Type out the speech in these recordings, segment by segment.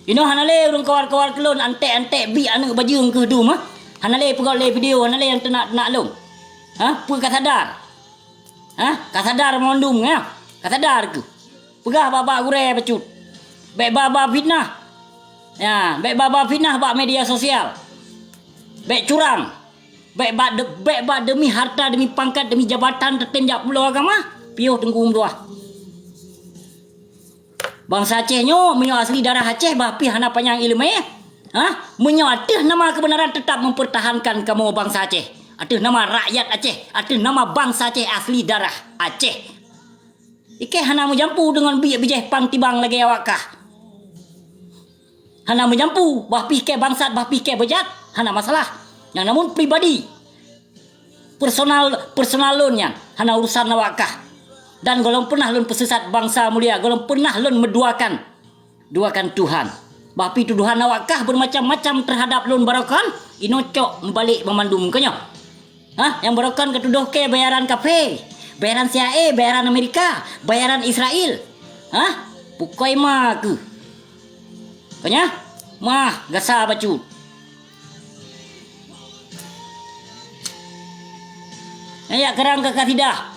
Hanale urang kawar-kawar kelon antek-antek bi anak bajung ke du mah. Hanale pegau le video hanale yang nak long. Pu ka sadar. Ka sadar mondum ya. Ka sadar ke. Pegah baba gure pecut. Baik baba fitnah. Ya, baik baba fitnah bak media sosial. Baik curang. Baik bak demi harta, demi pangkat, demi jabatan tertem jak pulau agama. Piuh tengku umruah. Bangsa Aceh nyo menyo asli darah Aceh bapi hana panjang ilmu menyo atih nama kebenaran tetap mempertahankan kamu bangsa Aceh. Atih nama rakyat Aceh, atih nama bangsa Aceh asli darah Aceh. Ike hana menjampu dengan bijeh pang tibang lagi awakah. Hana menjampu bah pikir bangsat bah pikir bejat hana masalah. Yang namun pribadi personal lon yang hana urusan awakah. Dan golong pernah lun pesesat bangsa mulia, golong pernah lun duakan Tuhan. Bapi tuduhan awakah bermacam-macam terhadap lun barokan, inocok membalik memandum kenyo. Yang barokan ketuduh ke bayaran kafe, bayaran CIA, bayaran Amerika, bayaran Israel. Pukoi mah ke. Kanya? Mah gasa bacut. Ya kerang kakak tidak.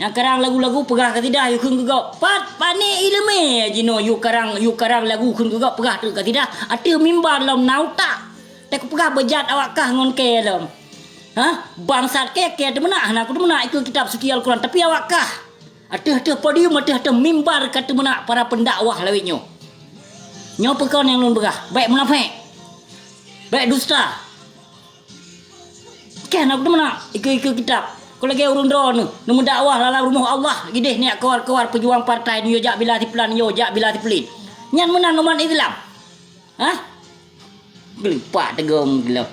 Yang karang lagu-lagu pegah ke tidak yukun gegak pani ilme jino yu karang lagu kun gegak pegah tu ke tidak ati mimbar dalam nauta tek pegah bejat awakah ngon ke dalam bangsat ke tu mana aku tu mana ikut kitab suci Al-Quran tapi awakah ati podium ati mimbar kata mana para pendakwah lawinyo nyo pekon yang lun pegah baik munafik baik dusta kan aku tu mana ikut kitab. Kalau lagi urun drone nemu dakwah dalam rumah Allah gideh ni kawar-kawar pejuang partai ni yo jak bila tiplan yo jak bila tipelin nyan menang umat Islam gelipak tegom gila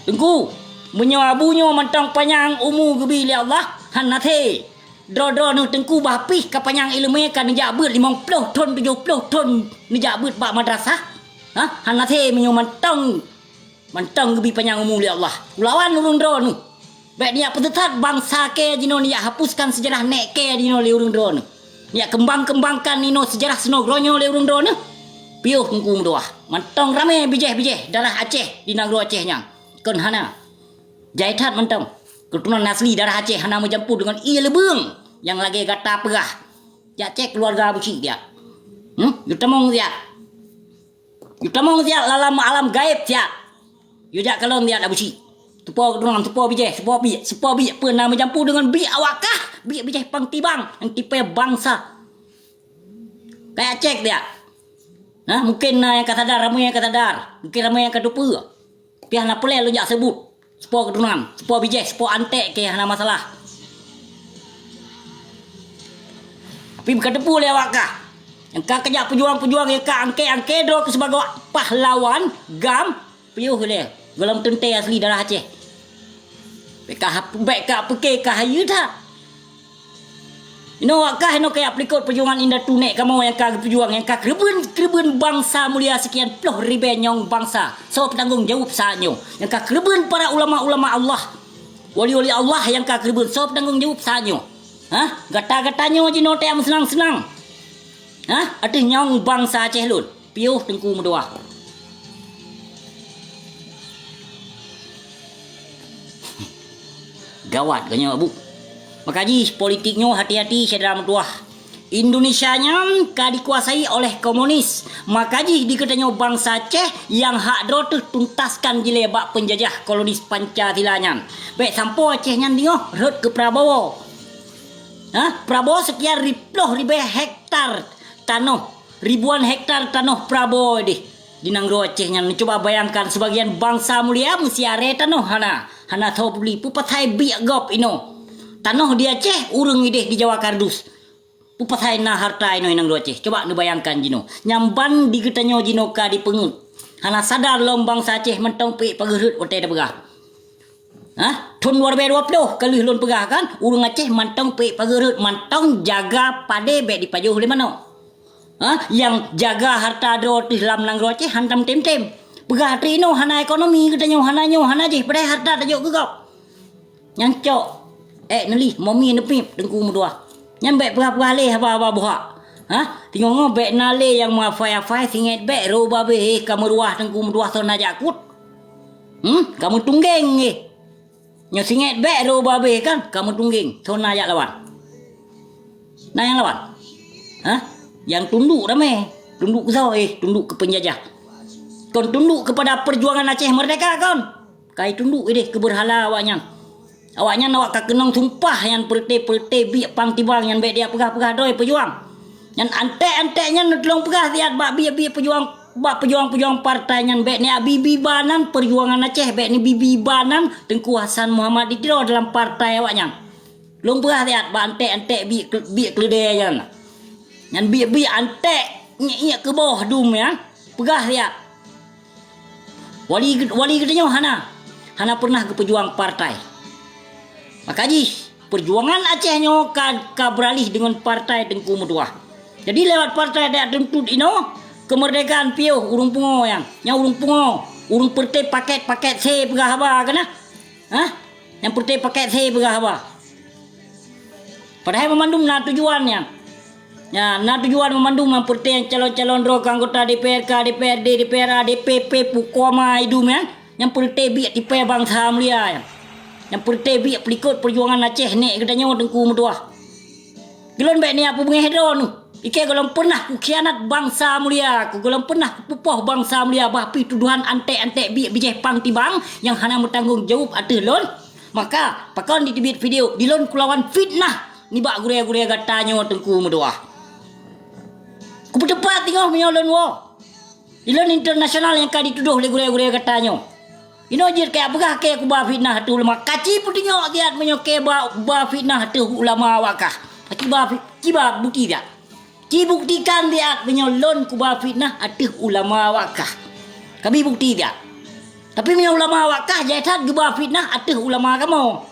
tengku menyo abunyo mantang panjang umu gebi li Allah hanate dro nu tengku bapih ka panjang ilmu kan jak beut 50 ton 70 ton ni jak beut bak madrasah hanate menyo mantang gebi panjang umum li Allah. Ulawan urun drone. Baik dia petetat bangsa ke jino ni hapuskan sejarah nek ke jino li urun drone. Ni kembangkan nino sejarah senogronyo li urun drone. Piuh kungkum doah. Mantang rame bijeh darah Aceh di negara Aceh nyang. Kon hana. Jaitat mantang. Keturunan asli darah Aceh hana menjampu dengan ia lebeng yang lagi kata pegah. Ya cek keluarga buci dia. Yutamong dia. Dalam alam gaib dia. Yujak kalau dia nak buci. Tupo keturunan tupo bijeh, sepo bi pernah menjampu dengan bi awakah, bi bijeh pang tibang yang tipe bangsa. Kayak cek dia. Mungkin yang kata sadar, ramai yang kata sadar, mungkin ramai yang kata dupa. Piah nak pelai lu jak sebut. Sepo keturunan, sepo bijeh, sepo antek ke hana masalah. Tapi bukan depu le awakah. Yang kau kejak pejuang-pejuang yang kau angke dro sebagai pahlawan gam piuh le. Golong tente asli darah Aceh. Baik peke kahayu tak. Wakah kayak aplikot perjuangan indah tunek kamu yang kau perjuang yang kau kereben bangsa mulia sekian puluh ribu nyong bangsa. So penanggung jawab saanyo. Yang kau kereben para ulama-ulama Allah. Wali-wali Allah yang kau kereben. So penanggung jawab saanyo. Gata-gatanyo jino te am senang-senang. Ada nyong bangsa Aceh lun. Piuh tengku mendoa. Gawat kanya bu. Makaji politiknya hati-hati saudara mentua. Indonesianya dikuasai oleh komunis. Makaji dikatanya bangsa Aceh yang hak dro tu tuntaskan jilebak penjajah kolonis Pancasila-nya. Baik sampo Aceh nyan dingoh rut ke Prabowo. Prabowo sekian ribu hektar tanah, ribuan hektar tanah Prabowo di Nanggro Aceh nyan. Coba bayangkan sebagian bangsa mulia mesti are tanah hana tahu beli pupatai biak gop ino tanah di Aceh urung ideh di Jawa Kardus pupatai na harta ino inang Aceh. Coba nu bayangkan jino nyamban di getanyo jino ka di pengut hana sadar lombang sa Aceh mentong pe pagerut otai da begah Tun 2020 kali lon pegah kan urung Aceh mantong pe pagerut mantong jaga pade be di pajuh le mano yang jaga harta do di dalam Nanggro Aceh hantam tem-tem. Pegah trino hana ekonomi katanya hana je pada harta tajuk gegap. Yang cok neli momi nepip dengku mudua. Nyambek pegah-pegah leh apa buha. Tengok ngobek nale yang mafai-afai singet bek ro babe kamu ruah tengku meruah ton ajakut. Kamu tunggeng Nyo singet bek ro babe kan kamu tunggeng ton ajak lawan. Nah yang lawan. Yang tunduk rame, tunduk ke tunduk ke penjajah. Kon tunduk kepada perjuangan Aceh merdeka kon. Kai tunduk ke berhala awaknya. Awaknya awak kakenong sumpah yang perte-perte biak pang tibang yang bek dia pegah-pegah doi pejuang. Yang antek-anteknya tolong pegah tiat bak biak pejuang bak pejuang-pejuang partai yang bek ni bibi banan perjuangan Aceh bek ni bibi banan Tengku Hasan Muhammad ditiro dalam partai awaknya. Long pegah tiat bak antek-antek biak keledai yang. Yang biak antek nyek ke bawah dum ya. Pegah tiat. Wali katanya Hana pernah ke pejuang partai. Makaji perjuangan Aceh nyo ka beralih dengan partai Tengku Meduah. Jadi lewat partai dia tuntut kemerdekaan piuh urung pungo yang urung pungo urung perte paket se pegah haba kana. Yang perte paket se pegah haba. Padahal memandum na tujuannya. Ya, na tujuan memandum perte yang calon-calon ro anggota DPRK, DPRD, DPRA, DPP Pukoma idum yang perte biak tipe bangsa mulia yang perte biak pelikut perjuangan Aceh nek katanya Tengku Meduah. Gelon bek ni apa bengehdo nu. Ike golong pernah ku khianat bangsa mulia, ku golong pernah ku pupoh bangsa mulia bahapi tuduhan antek-antek biak bijeh pang tibang yang hana bertanggung jawab ateh lon. Maka pakon di tibit video dilon kulawan fitnah ni bak gure-gure gatanyo Tengku Meduah. Ku berdebat tengok menyolon wo. Dilon internasional yang ka dituduh le gure-gure gatanyo. Ino jir kayak begah kayak ku ba fitnah tu ulama. Kaci pun tengok giat menyoke ba fitnah tu ulama wakah. Kiba bukti dia. Ki buktikan dia menyolon ku ba fitnah atih ulama wakah. Kami bukti dia. Tapi punya ulama wakah jaitan ke ba fitnah atih ulama kamu.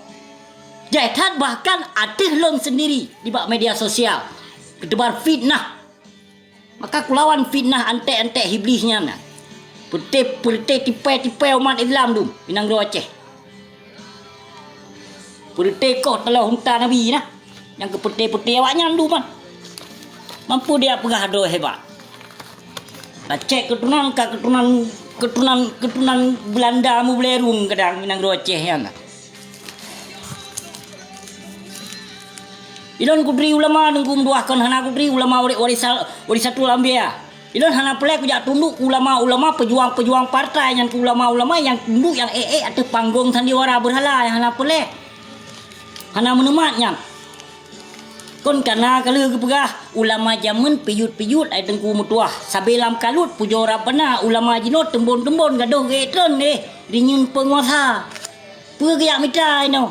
Jaitan bahkan atih lon sendiri di bak media sosial. Kedebar fitnah. Maka kulawan fitnah antek-antek iblisnya nah. Perte tipe umat Islam tu Minang Ro Aceh. Perte kau telah hunta Nabi nah. Yang ke perte awaknya tu man. Mampu dia pegah do hebat. Aceh keturunan Belanda mu belerung kadang Minang Ro Aceh yang. Ilon kudri ulama Tengku Meduah kon hana kudri ulama warisatul anbiya. Ilon hana pelek kujak tunduk ulama-ulama pejuang-pejuang partai yang ulama-ulama yang tunduk yang atau panggung sandiwara berhala yang hana pelek. Hana menematnya. Kon kana kalau kepegah ulama jamun piyut-piyut ai Tengku Meduah. Sabelam kalut pujo rapana ulama jinot tembon-tembon gaduh getron ringin penguasa. Pegiak mitra ino.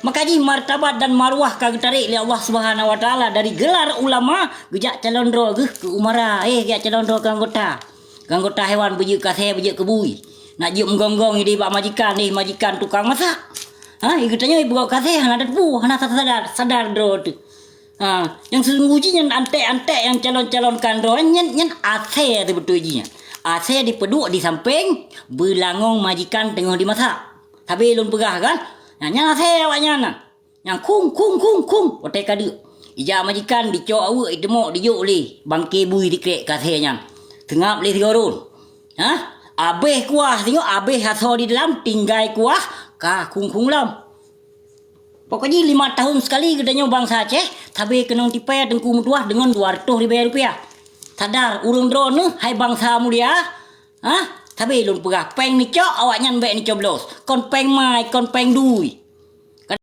Makaji martabat dan marwah kagak tarik oleh Allah Subhanahu Wa Taala dari gelar ulama gejak calon ro ke umara gejak calon ro ke anggota hewan beje kasih beje kebui nak juk menggonggong di bak majikan majikan tukang masak katanya ibu kasih hana debu hana sadar ro tu yang sesungguhnya antek-antek yang calon-calonkan ro nyen ase tu betul jinya ase dipeduk di samping belangong majikan tengah dimasak tapi lun pegah kan. Yang saya awaknya nak. Yang kung. Otai kadu. Ija majikan dicok awak demok dijuk le. Bangke bui dikrek katanya. Tengap le tiorun. Abeh kuah tengok abeh haso di dalam tinggai kuah ka kung lam. Pokoknya 5 tahun sekali katanya bangsa Aceh tapi kena tipai Tengku Meduah dengan 200 ribu rupiah. Sadar urung drone hai bangsa mulia. Tapi lun pegah peng ni cok awaknya mbek ni coblos. Kon peng mai, kon peng dui.